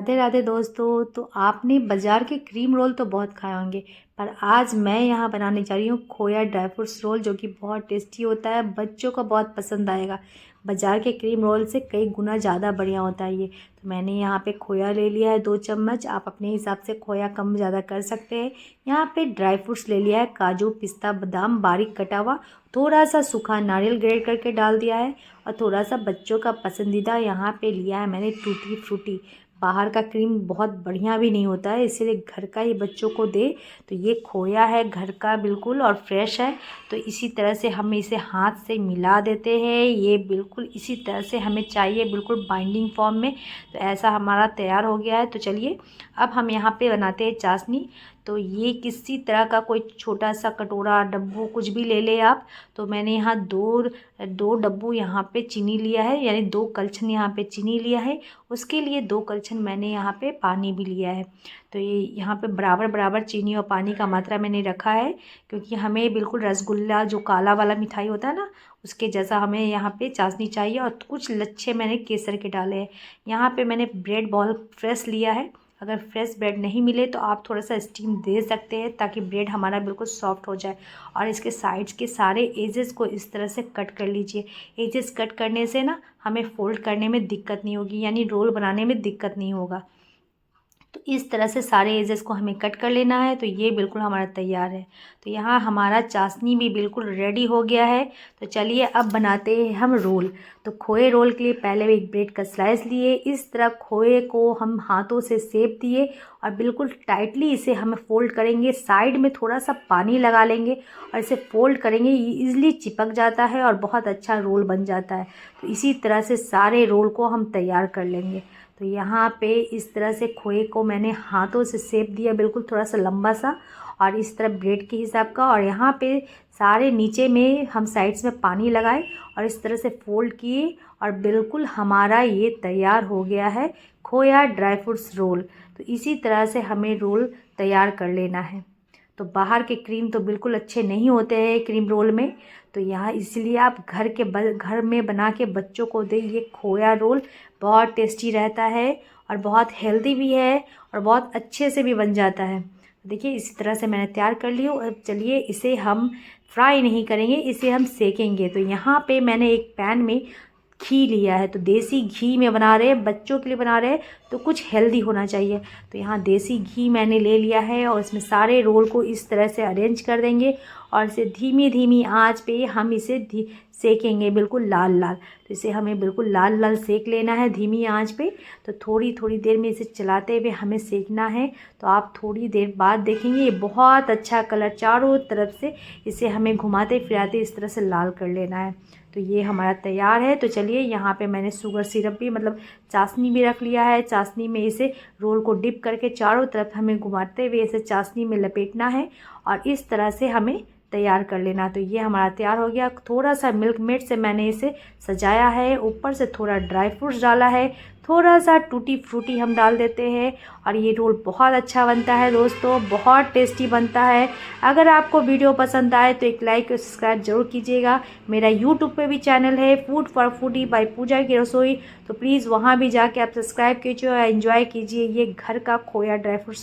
राधे राधे दोस्तों। तो आपने बाज़ार के क्रीम रोल तो बहुत खाए होंगे, पर आज मैं यहाँ बनाने जा रही हूँ खोया ड्राई फ्रूट्स रोल, जो कि बहुत टेस्टी होता है, बच्चों को बहुत पसंद आएगा। बाज़ार के क्रीम रोल से कई गुना ज़्यादा बढ़िया होता है ये। तो मैंने यहाँ पे खोया ले लिया है 2 चम्मच। आप अपने हिसाब से खोया कम ज़्यादा कर सकते हैं। यहाँ पे ड्राई फ्रूट्स ले लिया है, काजू पिस्ता बादाम बारीक कटा हुआ, थोड़ा सा सूखा नारियल ग्रेट करके डाल दिया है, और थोड़ा सा बच्चों का पसंदीदा यहाँ पे लिया है मैंने टूटी फ्रूटी। बाहर का क्रीम बहुत बढ़िया भी नहीं होता है, इसीलिए घर का ही बच्चों को दे। तो ये खोया है घर का बिल्कुल और फ्रेश है। तो इसी तरह से हम इसे हाथ से मिला देते हैं। ये बिल्कुल इसी तरह से हमें चाहिए, बिल्कुल बाइंडिंग फॉर्म में। तो ऐसा हमारा तैयार हो गया है। तो चलिए अब हम यहाँ पे बनाते हैं चाशनी। तो ये किसी तरह का कोई छोटा सा कटोरा डब्बू कुछ भी ले ले आप। तो मैंने यहाँ दो डब्बू यहाँ पे चीनी लिया है, यानी 2 कलछन यहाँ पे चीनी लिया है। उसके लिए 2 कलछन मैंने यहाँ पे पानी भी लिया है। तो ये यहाँ पे बराबर बराबर चीनी और पानी का मात्रा मैंने रखा है, क्योंकि हमें बिल्कुल रसगुल्ला जो काला वाला मिठाई होता है ना, उसके जैसा हमें यहाँ पे चाशनी चाहिए। और कुछ लच्छे मैंने केसर के डाले हैं। यहाँ पे मैंने ब्रेड बॉल फ्रेश लिया है। अगर फ्रेश ब्रेड नहीं मिले तो आप थोड़ा सा स्टीम दे सकते हैं, ताकि ब्रेड हमारा बिल्कुल सॉफ्ट हो जाए। और इसके साइड्स के सारे एजेस को इस तरह से कट कर लीजिए। एजेस कट करने से ना हमें फ़ोल्ड करने में दिक्कत नहीं होगी, यानी रोल बनाने में दिक्कत नहीं होगा। तो इस तरह से सारे एजेस को हमें कट कर लेना है। तो ये बिल्कुल हमारा तैयार है। तो यहाँ हमारा चाशनी भी बिल्कुल रेडी हो गया है। तो चलिए अब बनाते हैं हम रोल। तो खोए रोल के लिए पहले एक ब्रेड का स्लाइस लिए, इस तरह खोए को हम हाथों से सेक दिए और बिल्कुल टाइटली इसे हम फोल्ड करेंगे। साइड में थोड़ा सा पानी लगा लेंगे और इसे फोल्ड करेंगे। ये ईज़िली चिपक जाता है और बहुत अच्छा रोल बन जाता है। तो इसी तरह से सारे रोल को हम तैयार कर लेंगे। तो यहाँ पे इस तरह से खोए को मैंने हाथों से सेप दिया, बिल्कुल थोड़ा सा लंबा सा, और इस तरह ब्रेड के हिसाब का। और यहाँ पे सारे नीचे में हम साइड्स में पानी लगाए और इस तरह से फोल्ड किए, और बिल्कुल हमारा ये तैयार हो गया है खोया ड्राई फ्रूट्स रोल। तो इसी तरह से हमें रोल तैयार कर लेना है। तो बाहर के क्रीम तो बिल्कुल अच्छे नहीं होते हैं क्रीम रोल में। तो यहाँ इसलिए आप घर में बना के बच्चों को दें। ये खोया रोल बहुत टेस्टी रहता है और बहुत हेल्दी भी है और बहुत अच्छे से भी बन जाता है। देखिए इसी तरह से मैंने तैयार कर लिया। अब चलिए इसे हम फ्राई नहीं करेंगे, इसे हम सेकेंगे। तो यहाँ पे मैंने एक पैन में घी लिया है। तो देसी घी में बना रहे हैं, बच्चों के लिए बना रहे हैं, तो कुछ हेल्दी होना चाहिए। तो यहाँ देसी घी मैंने ले लिया है और इसमें सारे रोल को इस तरह से अरेंज कर देंगे और इसे धीमी धीमी आंच पे हम इसे सेकेंगे बिल्कुल लाल लाल। तो इसे हमें बिल्कुल लाल लाल सेक लेना है धीमी आंच पे। तो थोड़ी थोड़ी देर में इसे चलाते हुए हमें सेकना है। तो आप थोड़ी देर बाद देखेंगे ये बहुत अच्छा कलर चारों तरफ से, इसे हमें घुमाते फिराते इस तरह से लाल कर लेना है। तो ये हमारा तैयार है। तो चलिए यहाँ पे मैंने शुगर सिरप भी मतलब चाशनी भी रख लिया है। चाशनी में इसे रोल को डिप करके चारों तरफ हमें घुमाते हुए इसे चाशनी में लपेटना है और इस तरह से हमें तैयार कर लेना। तो ये हमारा तैयार हो गया। थोड़ा सा मिल्क मेड से मैंने इसे सजाया है, ऊपर से थोड़ा ड्राई फ्रूट्स डाला है, थोड़ा सा टूटी फ्रूटी हम डाल देते हैं और ये रोल बहुत अच्छा बनता है दोस्तों, बहुत टेस्टी बनता है। अगर आपको वीडियो पसंद आए तो एक लाइक और सब्सक्राइब जरूर कीजिएगा। मेरा यूट्यूब पे भी चैनल है फूड फॉर फूडी बाय पूजा की रसोई, तो प्लीज़ वहाँ भी जाके आप सब्सक्राइब कीजिए और एंजॉय कीजिए ये घर का खोया ड्राई फ्रूट्स।